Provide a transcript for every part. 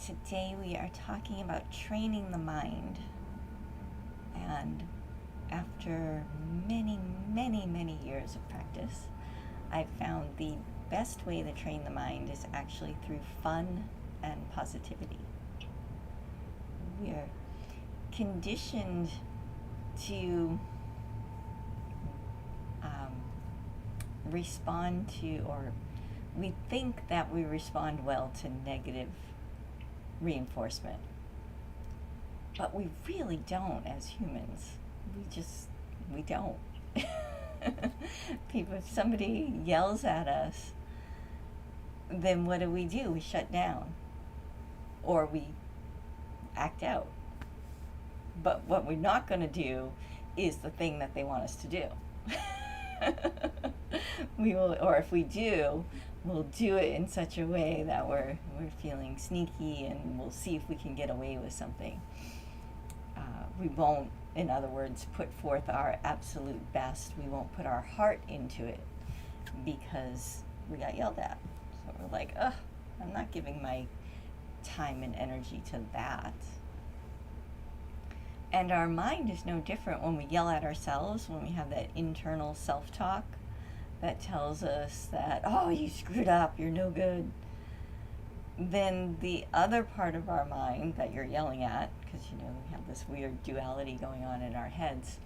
today we are talking about training the mind. And after many, many, many years of practice, I've found the best way to train the mind is actually through fun and positivity. We are conditioned to respond to, or we think that we respond well to negative reinforcement. But we really don't as humans. We don't. If somebody yells at us, then what do? We shut down. Or we act out. But what we're not going to do is the thing that they want us to do. We will, or if we do, we'll do it in such a way that we're feeling sneaky, and we'll see if we can get away with something. We won't, in other words, put forth our absolute best. We won't put our heart into it because we got yelled at. So we're like, I'm not giving my time and energy to that. And our mind is no different when we yell at ourselves, when we have that internal self-talk that tells us that, oh, you screwed up, you're no good. Then the other part of our mind that you're yelling at, because we have this weird duality going on in our heads,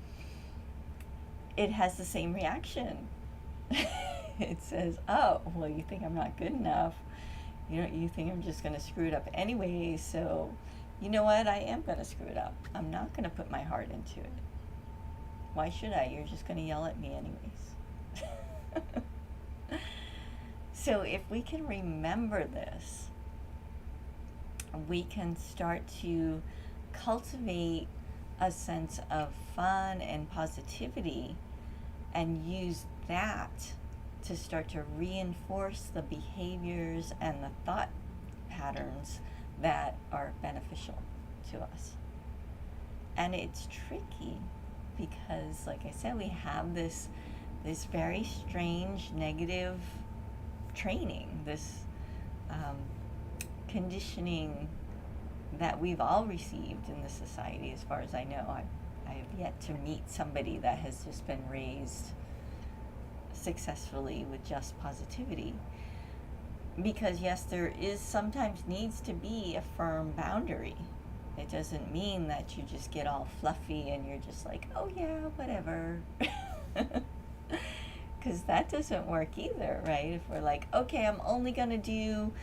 it has the same reaction. It says, oh, well, you think I'm not good enough. You think I'm just going to screw it up anyway, so you know what? I am going to screw it up. I'm not going to put my heart into it. Why should I? You're just going to yell at me anyways. So if we can remember this, we can start to cultivate a sense of fun and positivity and use that to start to reinforce the behaviors and the thought patterns that are beneficial to us. And it's tricky because, like I said, we have this very strange negative training, this conditioning that we've all received in this society. As far as I know, I have yet to meet somebody that has just been raised successfully with just positivity. Because yes, there is sometimes needs to be a firm boundary. It doesn't mean that you just get all fluffy and you're just like, oh yeah, whatever. Because that doesn't work either, right? If we're like, okay, I'm only going to do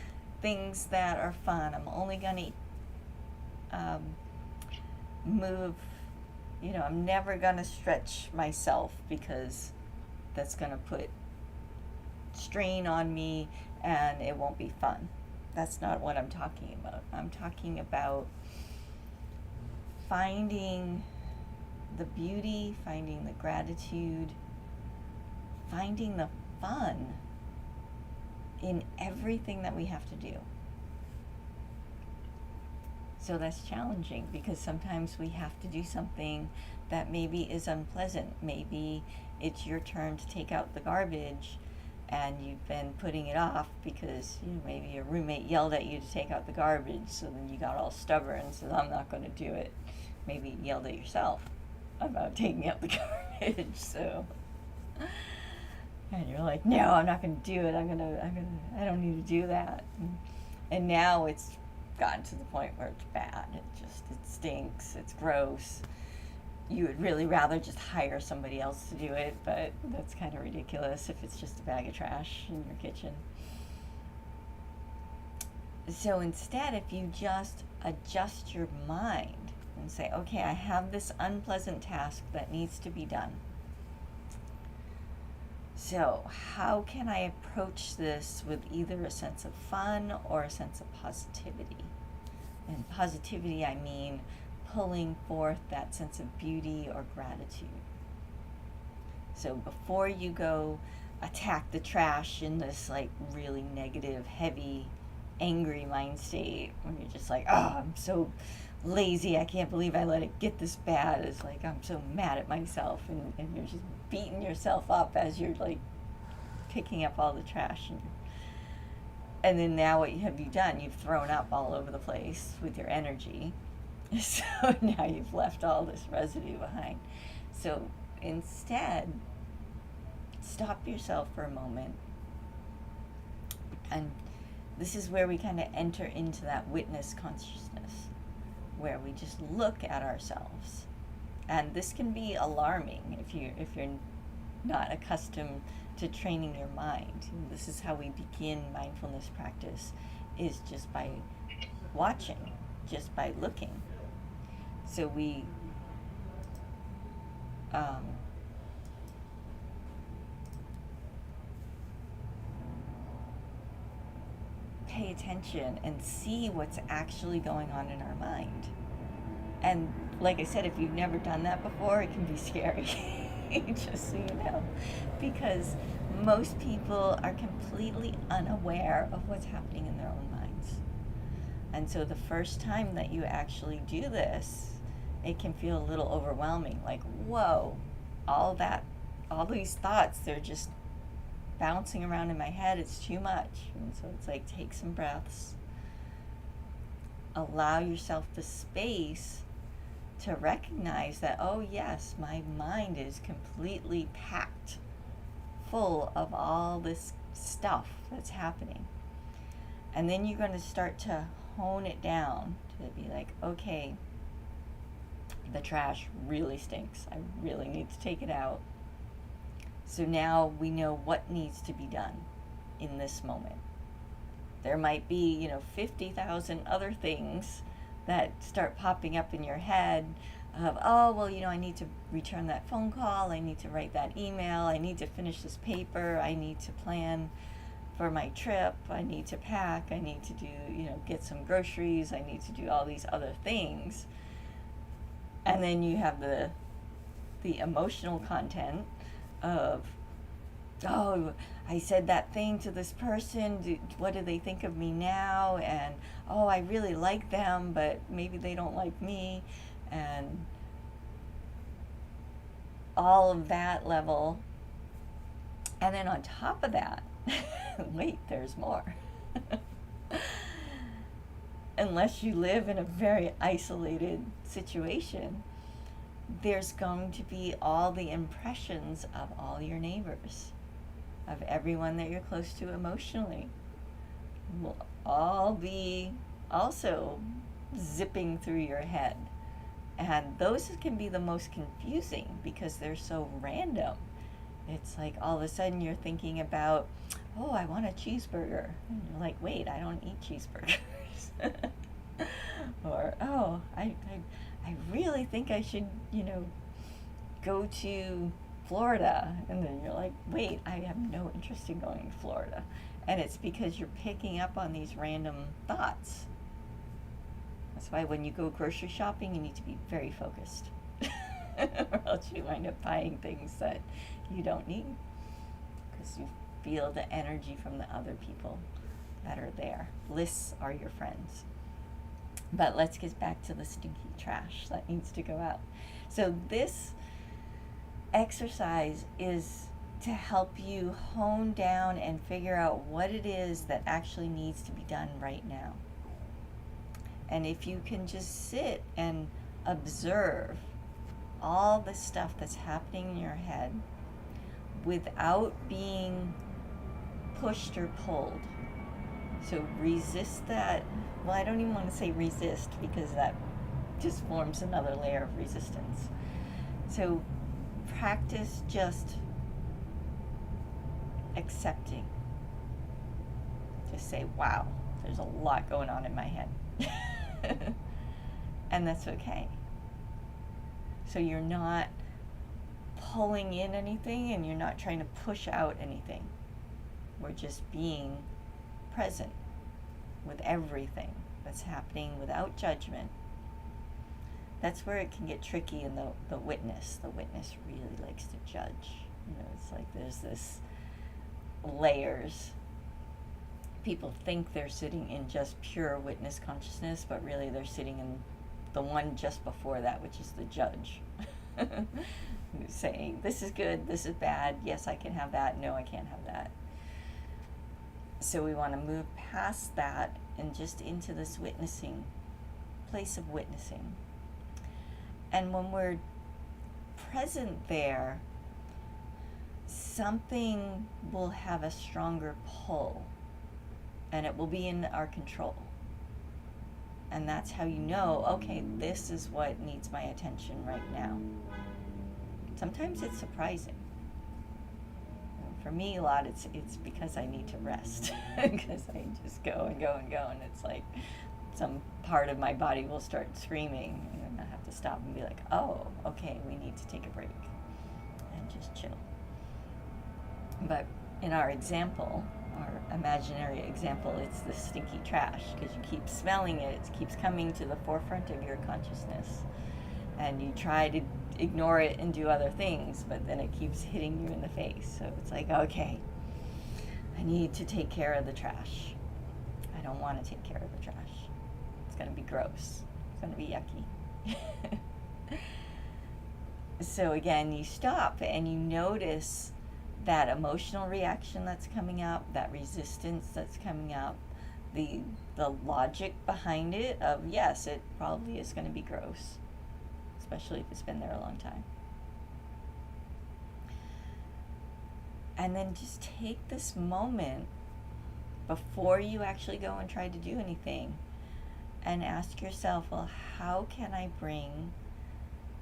things that are fun. I'm only going to move, I'm never going to stretch myself because that's going to put strain on me and it won't be fun. That's not what I'm talking about. I'm talking about finding the beauty, finding the gratitude, finding the fun in everything that we have to do. So that's challenging because sometimes we have to do something that maybe is unpleasant. Maybe it's your turn to take out the garbage and you've been putting it off because maybe your roommate yelled at you to take out the garbage, so then you got all stubborn and said, I'm not going to do it. Maybe you yelled at yourself about taking out the garbage. So, and you're like, no, I'm not going to do it. I don't need to do that. And now it's gotten to the point where it's bad. It stinks. It's gross. You would really rather just hire somebody else to do it, but that's kind of ridiculous if it's just a bag of trash in your kitchen. So instead, if you just adjust your mind and say, okay, I have this unpleasant task that needs to be done. So how can I approach this with either a sense of fun or a sense of positivity? And positivity, I mean pulling forth that sense of beauty or gratitude. So before you go attack the trash in this like really negative, heavy, angry mind state, when you're just like, oh, I'm so lazy, I can't believe I let it get this bad. It's like, I'm so mad at myself, and you're just beating yourself up as you're like picking up all the trash. And And then now what have you done? You've thrown up all over the place with your energy. So now you've left all this residue behind. So instead, stop yourself for a moment. And this is where we kind of enter into that witness consciousness, where we just look at ourselves. And this can be alarming if you're not accustomed to training your mind. And this is how we begin mindfulness practice, is just by watching, just by looking. So we pay attention and see what's actually going on in our mind. And like I said, if you've never done that before, it can be scary, just so you know, because most people are completely unaware of what's happening in their own minds. And so the first time that you actually do this, it can feel a little overwhelming, like, whoa, all these thoughts, they're just bouncing around in my head, it's too much. And so it's like, take some breaths, allow yourself the space to recognize that, oh yes, my mind is completely packed full of all this stuff that's happening. And then you're going to start to hone it down to be like, okay, the trash really stinks. I really need to take it out. So now we know what needs to be done in this moment. There might be, 50,000 other things that start popping up in your head of, oh, well, I need to return that phone call, I need to write that email, I need to finish this paper, I need to plan for my trip, I need to pack, I need to do, get some groceries, I need to do all these other things. And then you have the emotional content of, oh, I said that thing to this person, what do they think of me now? And, oh, I really like them, but maybe they don't like me. And all of that level. And then on top of that, wait, there's more. Unless you live in a very isolated situation, there's going to be all the impressions of all your neighbors, of everyone that you're close to emotionally, will all be also zipping through your head. And those can be the most confusing because they're so random. It's like all of a sudden you're thinking about, oh, I want a cheeseburger. And you're like, wait, I don't eat cheeseburgers. Or, oh, I really think I should, go to Florida. And then you're like, wait, I have no interest in going to Florida. And it's because you're picking up on these random thoughts. That's why when you go grocery shopping, you need to be very focused. Or else you wind up buying things that you don't need. Because you feel the energy from the other people that are there. Lists are your friends. But let's get back to the stinky trash that needs to go out. So this exercise is to help you hone down and figure out what it is that actually needs to be done right now. And if you can just sit and observe all the stuff that's happening in your head without being pushed or pulled. So resist that. Well, I don't even want to say resist because that just forms another layer of resistance. So practice just accepting. Just say, wow, there's a lot going on in my head. And that's okay. So you're not pulling in anything and you're not trying to push out anything. We're just being present with everything that's happening without judgment. That's where it can get tricky in the witness. The witness really likes to judge. It's like there's this layers. People think they're sitting in just pure witness consciousness, but really they're sitting in the one just before that, which is the judge. Who's saying, this is good, this is bad, yes, I can have that, no, I can't have that. So we want to move past that and just into this witnessing, place of witnessing. And when we're present there, something will have a stronger pull, and it will be in our control. And that's how you know, okay, this is what needs my attention right now. Sometimes it's surprising. For me, a lot, it's because I need to rest. Because I just go and go and go, and it's like some part of my body will start screaming, and I have to stop and be like, oh, okay, we need to take a break and just chill. But in our example, our imaginary example, it's the stinky trash, because you keep smelling it, it keeps coming to the forefront of your consciousness, and you try to ignore it and do other things, but then it keeps hitting you in the face. So it's like, okay, I need to take care of the trash. I don't want to take care of the trash. It's going to be gross. It's going to be yucky. So again, you stop and you notice that emotional reaction that's coming up, that resistance that's coming up, the logic behind it of, yes, it probably is going to be gross, especially if it's been there a long time. And then just take this moment before you actually go and try to do anything and ask yourself, well, how can I bring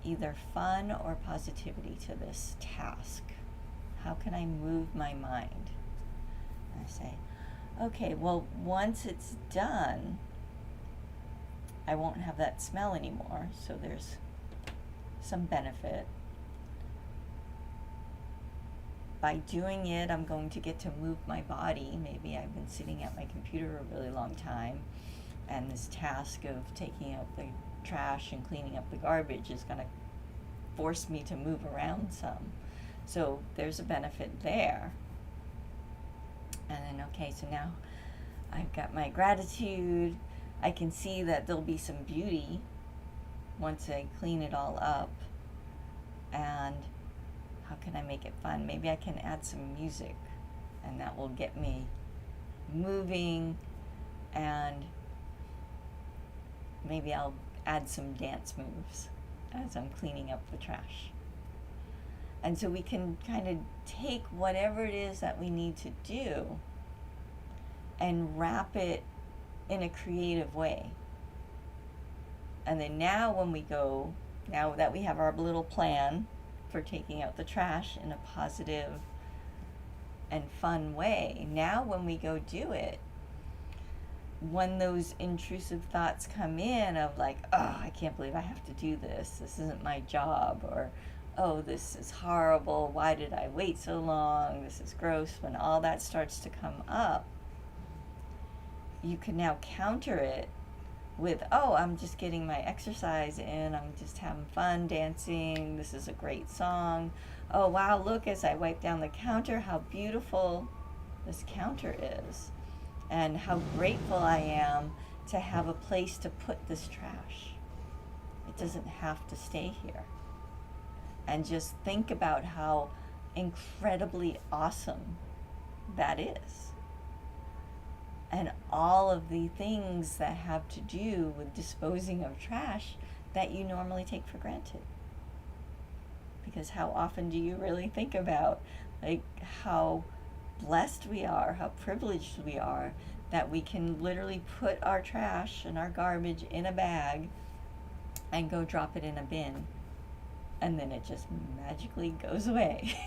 either fun or positivity to this task? How can I move my mind? And I say, okay, well, once it's done, I won't have that smell anymore, so there's some benefit. By doing it, I'm going to get to move my body. Maybe I've been sitting at my computer a really long time, and this task of taking out the trash and cleaning up the garbage is going to force me to move around some. So there's a benefit there. And then, okay, so now I've got my gratitude. I can see that there'll be some beauty once I clean it all up. And how can I make it fun? Maybe I can add some music, and that will get me moving, and maybe I'll add some dance moves as I'm cleaning up the trash. And so we can kind of take whatever it is that we need to do and wrap it in a creative way. And then now when we go, now that we have our little plan for taking out the trash in a positive and fun way, now when we go do it, when those intrusive thoughts come in of like, oh, I can't believe I have to do this, this isn't my job, or oh, this is horrible, why did I wait so long, this is gross, when all that starts to come up, you can now counter it with, oh, I'm just getting my exercise in, I'm just having fun dancing, this is a great song, oh wow, look, as I wipe down the counter, how beautiful this counter is, and how grateful I am to have a place to put this trash. It doesn't have to stay here. And just think about how incredibly awesome that is. And all of the things that have to do with disposing of trash that you normally take for granted. Because how often do you really think about like how blessed we are, how privileged we are, that we can literally put our trash and our garbage in a bag and go drop it in a bin, and then it just magically goes away.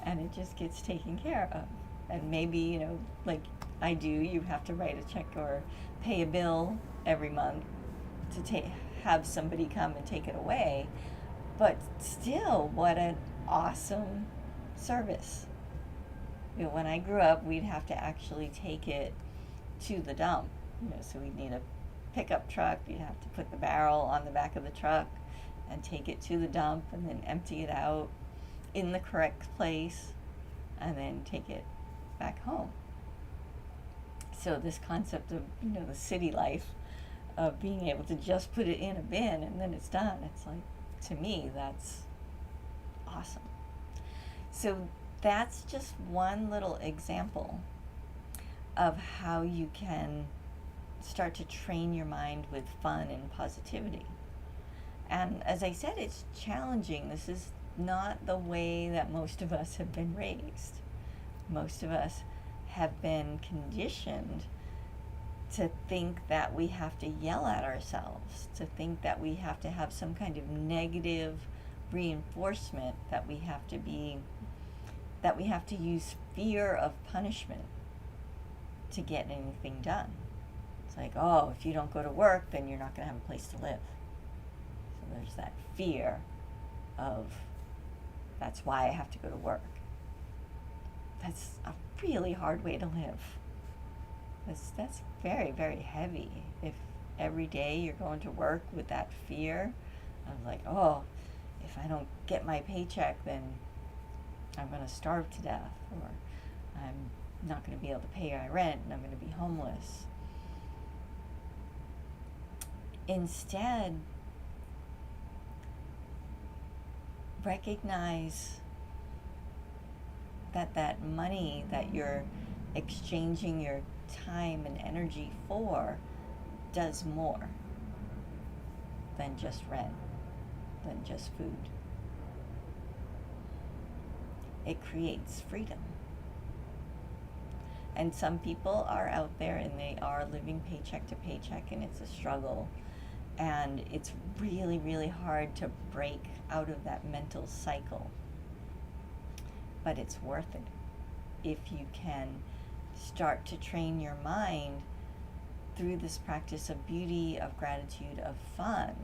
And it just gets taken care of. And maybe, you know, like I do, you have to write a check or pay a bill every month to have somebody come and take it away. But still, what an awesome service. You know, when I grew up, we'd have to actually take it to the dump. You know, so we'd need a pickup truck. You'd have to put the barrel on the back of the truck and take it to the dump and then empty it out in the correct place and then take it back home. So this concept of, you know, the city life of being able to just put it in a bin and then it's done, it's like, to me, that's awesome. So that's just one little example of how you can start to train your mind with fun and positivity. And as I said, it's challenging. This is not the way that most of us have been raised. Most of us have been conditioned to think that we have to yell at ourselves, to think that we have to have some kind of negative reinforcement, that we have to use fear of punishment to get anything done. It's like, oh, if you don't go to work, then you're not going to have a place to live. So there's that fear of, that's why I have to go to work. That's a really hard way to live. That's very, very heavy. If every day you're going to work with that fear of like, oh, if I don't get my paycheck, then I'm going to starve to death, or I'm not going to be able to pay my rent and I'm going to be homeless. Instead, recognize that money that you're exchanging your time and energy for does more than just rent, than just food. It creates freedom. And some people are out there and they are living paycheck to paycheck, and it's a struggle. And it's really, really hard to break out of that mental cycle. But it's worth it if you can start to train your mind through this practice of beauty, of gratitude, of fun,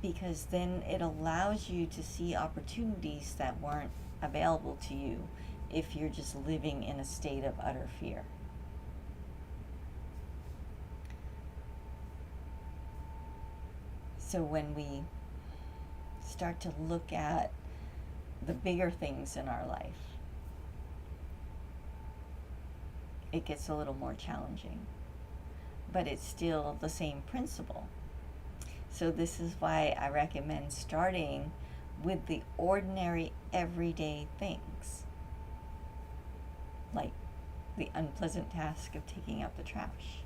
because then it allows you to see opportunities that weren't available to you if you're just living in a state of utter fear. So when we start to look at the bigger things in our life, it gets a little more challenging, but it's still the same principle. So this is why I recommend starting with the ordinary, everyday things, like the unpleasant task of taking out the trash.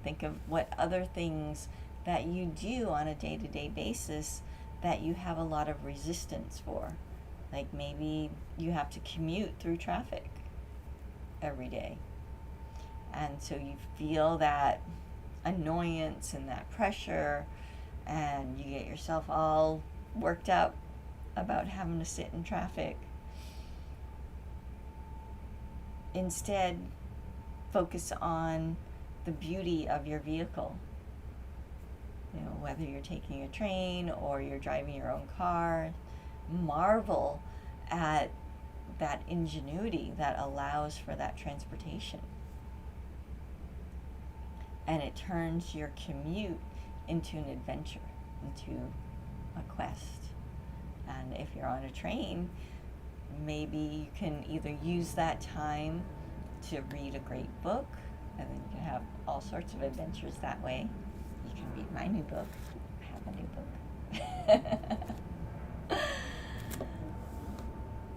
Think of what other things that you do on a day-to-day basis that you have a lot of resistance for. Like maybe you have to commute through traffic every day. And so you feel that annoyance and that pressure, and you get yourself all worked up about having to sit in traffic. Instead, focus on the beauty of your vehicle. Whether you're taking a train or you're driving your own car, marvel at that ingenuity that allows for that transportation. And it turns your commute into an adventure, into a quest. And if you're on a train, maybe you can either use that time to read a great book, and then you can have all sorts of adventures that way. You can read my new book. I have a new book.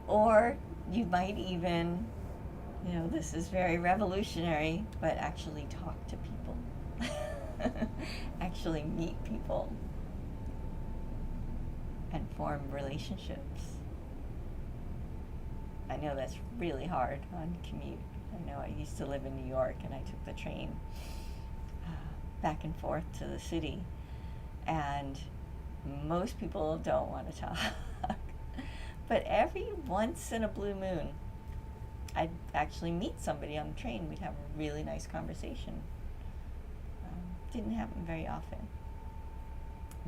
Or you might even, this is very revolutionary, but actually talk to people. Actually meet people and form relationships. I know that's really hard on commute. I know I used to live in New York, and I took the train back and forth to the city, and most people don't want to talk. But every once in a blue moon, I'd actually meet somebody on the train. We'd have a really nice conversation. Didn't happen very often,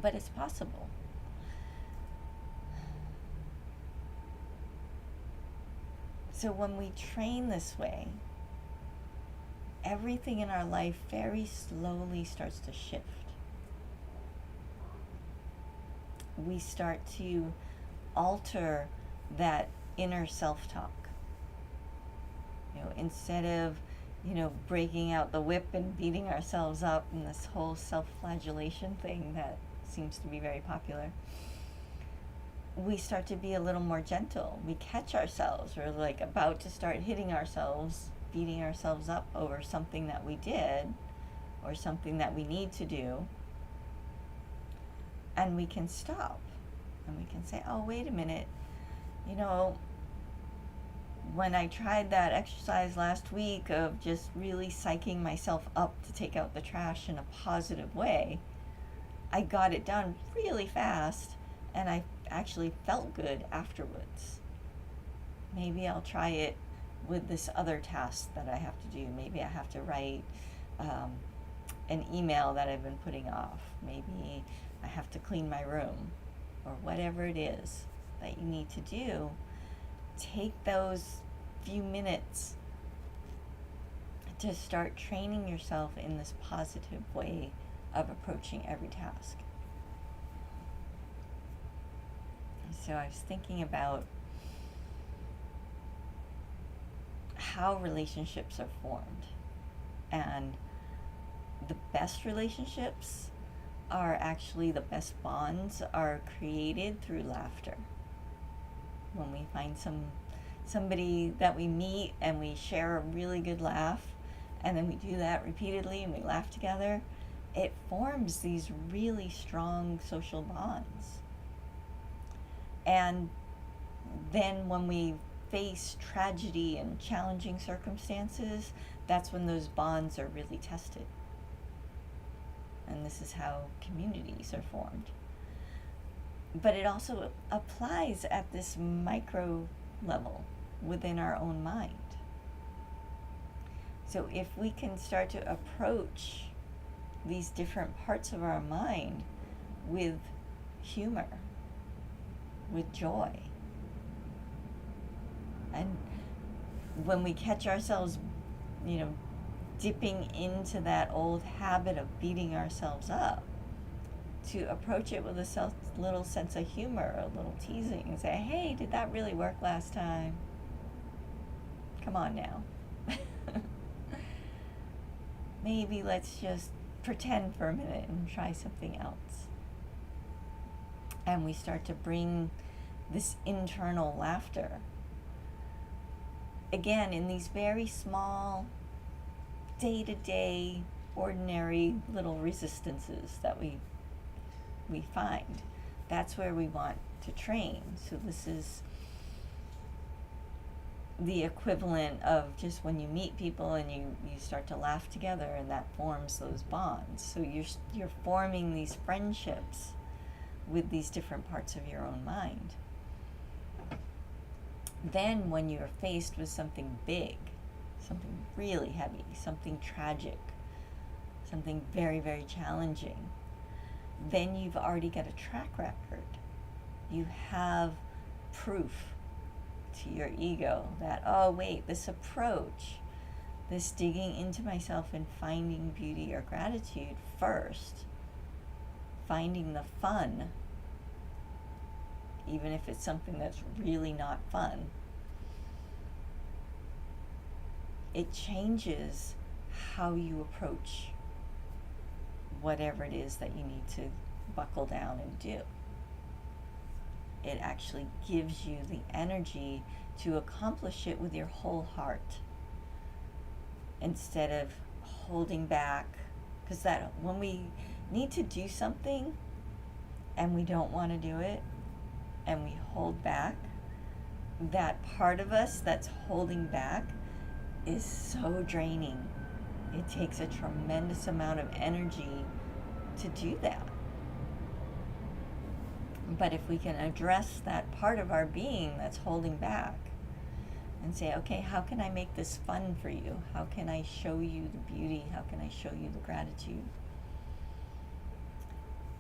but it's possible. So when we train this way, everything in our life very slowly starts to shift. We start to alter that inner self-talk. Instead of, breaking out the whip and beating ourselves up and this whole self-flagellation thing that seems to be very popular, we start to be a little more gentle. We catch ourselves. We're like about to start hitting ourselves, beating ourselves up over something that we did or something that we need to do. And we can stop and we can say, oh, wait a minute. You know, when I tried that exercise last week of just really psyching myself up to take out the trash in a positive way, I got it done really fast and I actually felt good afterwards. Maybe I'll try it with this other task that I have to do. Maybe I have to write an email that I've been putting off. Maybe I have to clean my room, or whatever it is that you need to do. Take those few minutes to start training yourself in this positive way of approaching every task. So I was thinking about how relationships are formed, and the best relationships are actually, the best bonds are created through laughter. When we find somebody that we meet and we share a really good laugh, and then we do that repeatedly and we laugh together, it forms these really strong social bonds. And then when we face tragedy and challenging circumstances, that's when those bonds are really tested. And this is how communities are formed. But it also applies at this micro level within our own mind. So if we can start to approach these different parts of our mind with humor, with joy, and when we catch ourselves, dipping into that old habit of beating ourselves up, to approach it with a little sense of humor, a little teasing, and say, hey, did that really work last time? Come on now. Maybe let's just pretend for a minute and try something else. And we start to bring this internal laughter. Again, in these very small, day-to-day, ordinary little resistances that we find. That's where we want to train. So this is the equivalent of just when you meet people and you start to laugh together, and that forms those bonds. So you're forming these friendships with these different parts of your own mind. Then when you're faced with something big, something really heavy, something tragic, something very, very challenging, then you've already got a track record. You have proof to your ego that, oh wait, this approach, this digging into myself and finding beauty or gratitude first, finding the fun, even if it's something that's really not fun, it changes how you approach whatever it is that you need to buckle down and do. It actually gives you the energy to accomplish it with your whole heart, instead of holding back. Because that when we need to do something and we don't want to do it and we hold back, that part of us that's holding back is so draining. It takes a tremendous amount of energy to do that. But if we can address that part of our being that's holding back and say, okay, how can I make this fun for you? How can I show you the beauty? How can I show you the gratitude?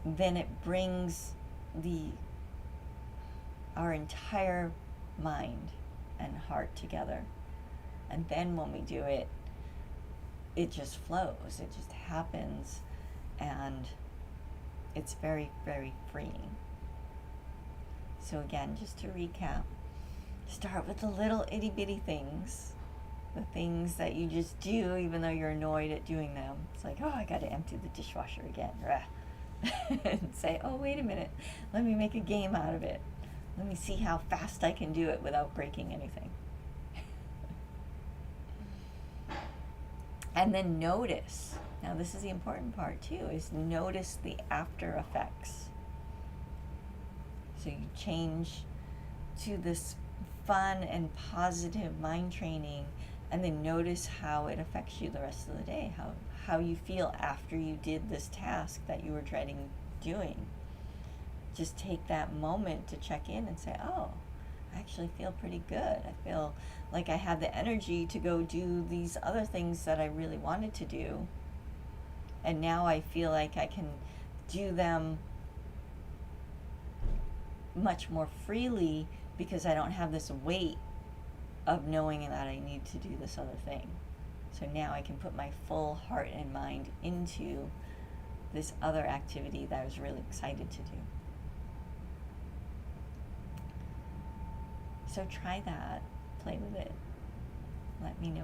Then it brings our entire mind and heart together. And then when we do it, it just flows. It just happens. And it's very, very freeing. So again, just to recap, start with the little itty bitty things, the things that you just do even though you're annoyed at doing them. It's like, oh, I got to empty the dishwasher again. And say, oh, wait a minute, let me make a game out of it. Let me see how fast I can do it without breaking anything. And then notice. Now this is the important part too, is notice the after effects. So you change to this fun and positive mind training, and then notice how it affects you the rest of the day, how you feel after you did this task that you were dreading doing. Just take that moment to check in and say, oh, I actually feel pretty good. I feel like I have the energy to go do these other things that I really wanted to do. And now I feel like I can do them much more freely because I don't have this weight of knowing that I need to do this other thing. So now I can put my full heart and mind into this other activity that I was really excited to do. So try that, play with it. Let me know